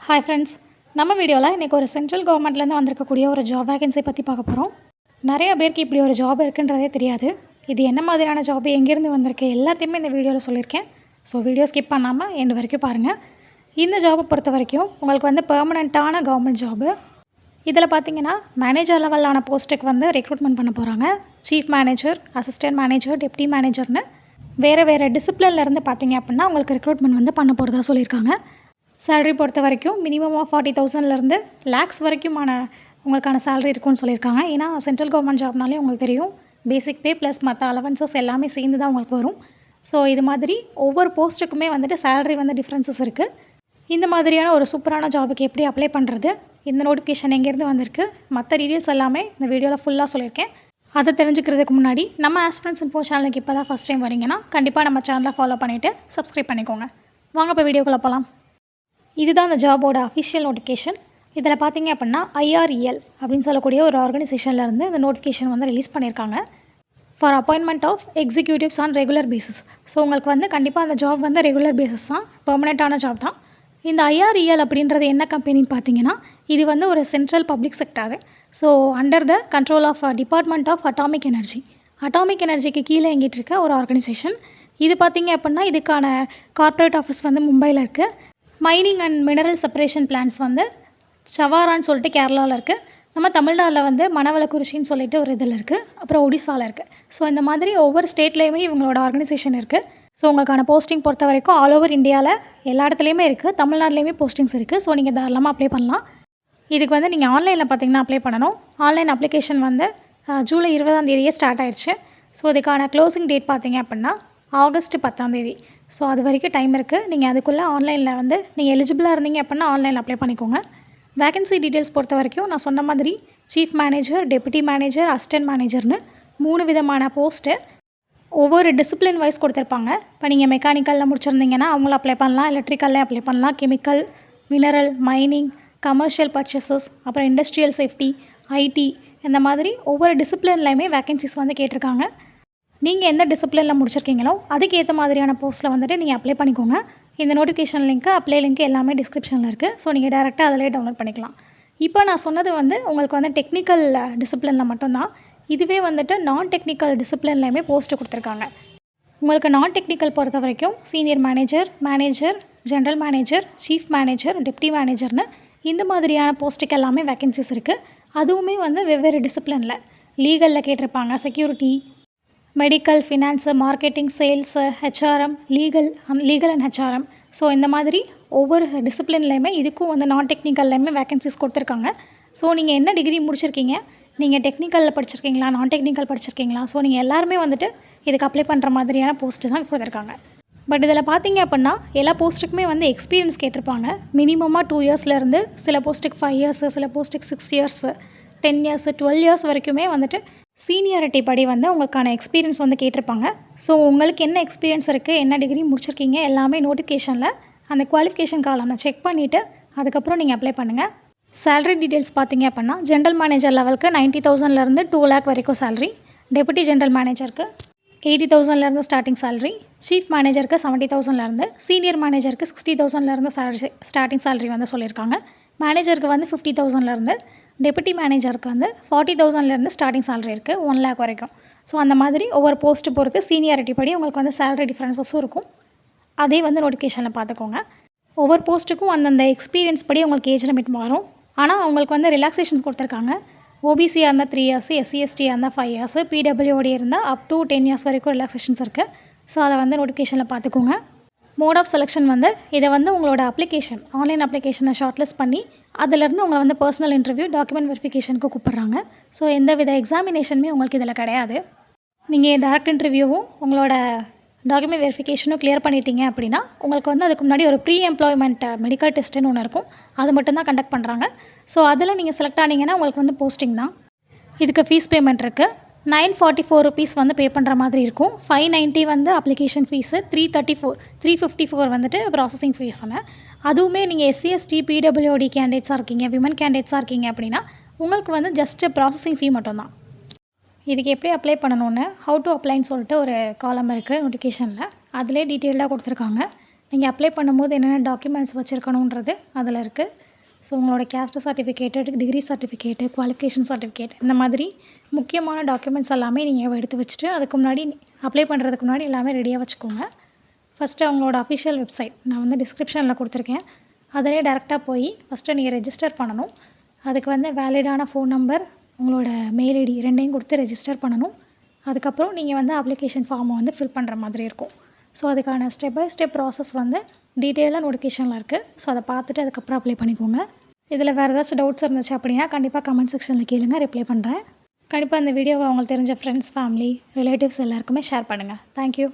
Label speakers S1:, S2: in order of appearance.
S1: Hi friends, நம்ம வீடியோவில் இன்றைக்கி ஒரு சென்ட்ரல் கவர்மெண்ட்லேருந்து வந்திருக்கக்கூடிய ஒரு ஜாப் வேகன்சி பற்றி பார்க்க போகிறோம். நிறைய பேருக்கு இப்படி ஒரு ஜாப் இருக்குன்றதே தெரியாது. இது என்ன மாதிரியான ஜாப், எங்கேருந்து வந்திருக்கு, எல்லாத்தையுமே இந்த வீடியோவில் சொல்லியிருக்கேன். ஸோ வீடியோ ஸ்கிப் பண்ணாமல் எண்டு வரைக்கும் பாருங்கள். இந்த ஜாபை பொறுத்த வரைக்கும் உங்களுக்கு வந்து பெர்மனெண்ட்டான கவர்மெண்ட் ஜாபு. இதில் பார்த்தீங்கன்னா மேனேஜர் லெவலான போஸ்ட்டுக்கு வந்து ரெக்ரூட்மெண்ட் பண்ண போகிறாங்க. Chief manager, assistant manager, deputy மேனேஜர்னு வேறு டிசிப்ளின்லேருந்து பார்த்தீங்க அப்படின்னா உங்களுக்கு ரெக்ரூட்மெண்ட் வந்து பண்ண போகிறதா சொல்லியிருக்காங்க. சேலரி பொறுத்த வரைக்கும் மினிமம் 40,000லேருந்து லேக்ஸ் வரைக்குமான உங்களுக்கான சேலரி இருக்குன்னு சொல்லியிருக்காங்க. ஏன்னா சென்ட்ரல் கவர்மெண்ட் ஜாப்னாலே உங்களுக்கு தெரியும், பேசிக் பே ப்ளஸ் மற்ற அலவன்சஸ் எல்லாமே சேர்ந்து தான் உங்களுக்கு வரும். ஸோ இது மாதிரி ஒவ்வொரு போஸ்ட்டுக்குமே வந்துட்டு சேலரி வந்து டிஃப்ரென்சஸ் இருக்குது. இந்த மாதிரியான ஒரு சூப்பரான ஜாபுக்கு எப்படி அப்ளை பண்ணுறது, இந்த நோட்டிஃபிகேஷன் எங்கேருந்து வந்திருக்கு, மற்ற டீட்டெயில்ஸ் எல்லாமே இந்த வீடியோவில் ஃபுல்லாக சொல்லியிருக்கேன். அதை தெரிஞ்சுக்கிறதுக்கு முன்னாடி நம்ம ஆஸ்பிரன்ஸ் இன்ஃபோ சேனலுக்கு இப்போ தான் ஃபஸ்ட் டைம் வரீங்கன்னா கண்டிப்பாக நம்ம சேனலை ஃபாலோ பண்ணிவிட்டு சப்ஸ்கிரைப் பண்ணிக்கோங்க. வாங்க இப்போ வீடியோக்குள்ளே போகலாம். இதுதான் அந்த ஜாபோட அஃபிஷியல் நோட்டிஃபிகேஷன். இதில் பார்த்தீங்க அப்படின்னா IREL அப்படின்னு சொல்லக்கூடிய ஒரு ஆர்கனைசேஷன்லேருந்து இந்த நோட்டிஃபிகேஷன் வந்து ரிலீஸ் பண்ணியிருக்காங்க. For appointment of executives on regular basis. So உங்களுக்கு வந்து கண்டிப்பாக அந்த ஜாப் வந்து ரெகுலர் பேசிஸ் தான், பெர்மனெண்ட்டான ஜாப் தான். இந்த IREL அப்படின்றது என்ன கம்பெனின்னு பார்த்தீங்கன்னா, இது வந்து ஒரு central public sector. So under the control of department of atomic energy. Atomic எனர்ஜிக்கு கீழே இயங்கிட்டு இருக்க ஒரு ஆர்கனைசேஷன். இது பார்த்தீங்க அப்படின்னா இதுக்கான கார்ப்பரேட் ஆஃபீஸ் வந்து மும்பையில் இருக்குது. Mining and mineral separation plans வந்து சவாரான்னு சொல்லிட்டு கேரளாவில் இருக்குது. நம்ம தமிழ்நாட்டில் வந்து மணவளக்குறிச்சின்னு சொல்லிட்டு ஒரு இதில் இருக்குது. அப்புறம் ஒடிசாவில் இருக்குது. ஸோ இந்த மாதிரி ஒவ்வொரு ஸ்டேட்லேயுமே இவங்களோட ஆர்கனைசேஷன் இருக்குது. ஸோ உங்களுக்கான போஸ்டிங் பொறுத்த வரைக்கும் ஆல் ஓவர் இந்தியாவில் எல்லா இடத்துலையுமே இருக்குது. தமிழ்நாட்டிலையுமே போஸ்டிங்ஸ் இருக்குது. ஸோ நீங்கள் தாராளமாக அப்ளை பண்ணலாம். இதுக்கு வந்து நீங்கள் ஆன்லைனில் பார்த்தீங்கன்னா அப்ளை பண்ணணும். ஆன்லைன் அப்ளிகேஷன் வந்து ஜூலை 20 ஸ்டார்ட் ஆயிடுச்சு. ஸோ இதுக்கான க்ளோசிங் டேட் பார்த்தீங்க அப்படின்னா ஆகஸ்ட் 10. ஸோ அது வரைக்கும் டைம் இருக்குது. நீங்கள் அதுக்குள்ளே ஆன்லைனில் வந்து நீங்கள் எலிஜிபிளாக இருந்தீங்க அப்படின்னா ஆன்லைனில் அப்ளை பண்ணிக்கோங்க. வேகன்சி டீட்டெயில்ஸ் பொறுத்த வரைக்கும் நான் சொன்ன மாதிரி chief manager, deputy manager, assistant மேனேஜர்னு 3 விதமான போஸ்ட்டு ஒவ்வொரு டிசிப்ளின் வைஸ் கொடுத்துருப்பாங்க. இப்போ நீங்கள் மெக்கானிக்கலில் முடிச்சிருந்தீங்கன்னா அவங்களும் அப்ளை பண்ணலாம், எலக்ட்ரிக்கலில் அப்ளை பண்ணலாம், chemical, mineral, mining, commercial purchases, அப்புறம் இண்டஸ்ட்ரியல் சேஃப்டி, IT, இந்த மாதிரி ஒவ்வொரு டிசிப்ளின்லையுமே வேகன்சிஸ் வந்து கேட்டிருக்காங்க. நீங்கள் எந்த டிசிப்ளினில் முடிச்சிருக்கீங்களோ அதுக்கேற்ற மாதிரியான போஸ்ட்டில் வந்துட்டு நீங்கள் அப்ளை பண்ணிக்கோங்க. இந்த நோட்டிஃபிகேஷன் லிங்க்கு, அப்ளை லிங்க் எல்லாமே டிஸ்கிரிப்ஷனில் இருக்குது. ஸோ நீங்கள் டேரெக்டாக அதிலே டவுன்லோட் பண்ணிக்கலாம். இப்போ நான் சொன்னது வந்து உங்களுக்கு வந்து டெக்னிக்கல் டிசிப்ளினில் மட்டும்தான். இதுவே வந்துட்டு நான் டெக்னிக்கல் டிசிப்ளின்லையுமே போஸ்ட்டு கொடுத்துருக்காங்க. உங்களுக்கு நான் டெக்னிக்கல் பொறுத்த வரைக்கும் senior manager, manager, general manager, chief manager, deputy மேனேஜர்னு இந்த மாதிரியான போஸ்ட்டுக்கு எல்லாமே வேகன்சிஸ் இருக்குது. அதுவுமே வந்து வெவ்வேறு டிசிப்ளினில் லீகலில் கேட்டிருப்பாங்க, security, medical, finance, marketing, sales, HRM, legal and HRM. So இந்த மாதிரி ஒவ்வொரு டிசிப்ளின்லையுமே இதுக்கும் வந்து நான் டெக்னிக்கல்லையுமே வேகன்சிஸ் கொடுத்துருக்காங்க. ஸோ நீங்கள் என்ன டிகிரி முடிச்சிருக்கீங்க, நீங்கள் டெக்னிக்கலில் படிச்சிருக்கீங்களா, நான் டெக்னிக்கல் படிச்சிருக்கீங்களா, ஸோ நீங்கள் எல்லாருமே வந்துட்டு இதுக்கு அப்ளை பண்ணுற மாதிரியான போஸ்ட்டு தான் கொடுத்துருக்காங்க. பட் இதில் பார்த்தீங்க அப்படின்னா எல்லா போஸ்ட்டுக்குமே வந்து எக்ஸ்பீரியன்ஸ் கேட்டிருப்பாங்க. மினிமமாக 2 இயர்ஸ்லேருந்து சில போஸ்ட்டுக்கு 5 இயர்ஸு, சில போஸ்ட்டுக்கு 6 இயர்ஸு, 10 இயர்ஸு, 12 இயர்ஸ் வரைக்குமே வந்துட்டு சீனியாரிட்டி படி வந்து உங்களுக்கான எக்ஸ்பீரியன்ஸ் வந்து கேட்டிருப்பாங்க. ஸோ உங்களுக்கு என்ன எக்ஸ்பீரியன்ஸ் இருக்குது, என்ன டிகிரி முடிச்சிருக்கீங்க எல்லாமே நோட்டிஃபிகேஷனில் அந்த குவாலிஃபிகேஷன் காலம்ல செக் பண்ணிவிட்டு அதுக்கப்புறம் நீங்கள் அப்ளை பண்ணுங்கள். சேலரி டீட்டெயில்ஸ் பார்த்தீங்க அப்படின்னா ஜென்ரல் மேனேஜர் லெவலுக்கு 90,000லேருந்து 2 lakh வரைக்கும் சேலரி, டெபுட்டி ஜென்ரல் மேனேஜருக்கு 80,000லேருந்து ஸ்டார்டிங் சேலரி, சீஃப் மேனேஜருக்கு 70,000லேருந்து, சீனியர் மேனேஜருக்கு 60,000லேருந்து ஸ்டார்டிங் சேலரி வந்து சொல்லியிருக்காங்க. மேனேஜருக்கு வந்து 50,000லேருந்து, டெபுட்டி மேனேஜருக்கு வந்து 40,000லேருந்து ஸ்டார்டிங் சேலரி இருக்குது, 1 lakh வரைக்கும். ஸோ அந்த மாதிரி ஒவ்வொரு போஸ்ட்டு பொறுத்து சீனியாரிட்டி படி உங்களுக்கு வந்து சேலரி டிஃப்ரென்சஸும் இருக்கும். அதே வந்து நோட்டிஃபிகேஷனில் பார்த்துக்கோங்க. ஒவ்வொரு போஸ்ட்டுக்கும் அந்தந்த எக்ஸ்பீரியன்ஸ் படி உங்களுக்கு ஏஜ் லிமிட் மாறும். ஆனால் உங்களுக்கு வந்து ரிலாக்ஸேஷன்ஸ் கொடுத்துருக்காங்க. OBCயாக இருந்தால் 3 years, SC/STயாக இருந்தால் 5 years, PWD இருந்தால் அப் டு 10 years வரைக்கும் ரிலாக்ஸேஷன்ஸ் இருக்குது. ஸோ அதை வந்து நோட்டிஃபிகேஷனில் பார்த்துக்கோங்க. மோட் ஆஃப் செலெக்ஷன் வந்து இதை வந்து உங்களோட அப்ளிகேஷன், ஆன்லைன் அப்ளிகேஷனை ஷார்ட்லிஸ்ட் பண்ணி அதிலேருந்து உங்களை வந்து பர்சனல் இன்டர்வியூ, டாக்குமெண்ட் வெரிஃபிகேஷனுக்கு கூப்பிட்றாங்க. ஸோ எந்த வித எக்ஸாமினேஷனுமே உங்களுக்கு இதில் கிடையாது. நீங்கள் டேரக்ட் இன்டர்வியூவும் உங்களோட டாக்குமெண்ட் வெரிஃபிகேஷனும் கிளியர் பண்ணிட்டீங்க அப்படின்னா உங்களுக்கு வந்து அதுக்கு முன்னாடி ஒரு ப்ரீ எம்ப்ளாய்மெண்ட் மெடிக்கல் டெஸ்ட்டுன்னு ஒன்று இருக்கும். அது மட்டும்தான் கண்டக்ட் பண்ணுறாங்க. ஸோ அதில் நீங்கள் செலக்ட் ஆனீங்கன்னா உங்களுக்கு வந்து போஸ்டிங் தான். இதுக்கு ஃபீஸ் பேமெண்ட் இருக்குது. 944 rupees வந்து பே பண்ணுற மாதிரி இருக்கும். 590 வந்து அப்ளிகேஷன் ஃபீஸு, 354 வந்துட்டு ப்ராசஸிங் ஃபீஸுன்னு. அதுவுமே நீங்கள் SC/ST, PWD கேண்டிடேட்ஸாக இருக்கீங்க, விமன் கேண்டிடேட்ஸாக இருக்கீங்க அப்படின்னா உங்களுக்கு வந்து ஜஸ்ட்டு ப்ராசஸிங் ஃபீ மட்டும்தான். இதுக்கு எப்படி அப்ளை பண்ணணுன்னு, ஹவு டு அப்ளைன்னு சொல்லிட்டு ஒரு காலம் இருக்குது நோட்டிஃபிகேஷனில். அதிலே டீட்டெயிலாக கொடுத்துருக்காங்க. நீங்கள் அப்ளை பண்ணும்போது என்னென்ன டாக்குமெண்ட்ஸ் வச்சுருக்கணுன்றது அதில் இருக்குது. ஸோ உங்களோட caste certificate, degree certificate, qualification certificate இந்த மாதிரி முக்கியமான டாக்குமெண்ட்ஸ் எல்லாமே நீங்கள் எடுத்து வச்சுட்டு அதுக்கு முன்னாடி அப்ளை பண்ணுறதுக்கு முன்னாடி எல்லாமே ரெடியாக வச்சுக்கோங்க. ஃபஸ்ட்டு அவங்களோட அஃபிஷியல் வெப்சைட் நான் டிஸ்கிரிப்ஷனில் கொடுத்துருக்கேன். அதிலே டேரெக்டாக போய் ஃபஸ்ட்டு நீங்கள் ரெஜிஸ்டர் பண்ணணும். அதுக்கு வேலிடான ஃபோன் நம்பர், உங்களோட மெயில் ஐடி ரெண்டையும் கொடுத்து ரெஜிஸ்டர் பண்ணணும். அதுக்கப்புறம் நீங்கள் அப்ளிகேஷன் ஃபார்மை ஃபில் பண்ணுற மாதிரி இருக்கும். ஸோ அதுக்கான ஸ்டெப் பை ஸ்டெப் ப்ராசஸ் டீட்டெயிலாக நோட்டிஃபிகேஷனில் இருக்குது. ஸோ அதை பார்த்துட்டு அதுக்கப்புறம் அப்ளை பண்ணிக்கோங்க. இதில் வேறு ஏதாச்சும் டவுட்ஸ் இருந்துச்சு அப்படின்னா கண்டிப்பாக கமெண்ட் செக்ஷனில் கேளுங்க, ரிப்ளை பண்ணுறேன். கண்டிப்பாக இந்த வீடியோவை அவங்களுக்கு தெரிஞ்ச ஃப்ரெண்ட்ஸ், ஃபேமிலி, ரிலேட்டிவ்ஸ் எல்லாருக்குமே ஷேர் பண்ணுங்கள். தேங்க்யூ.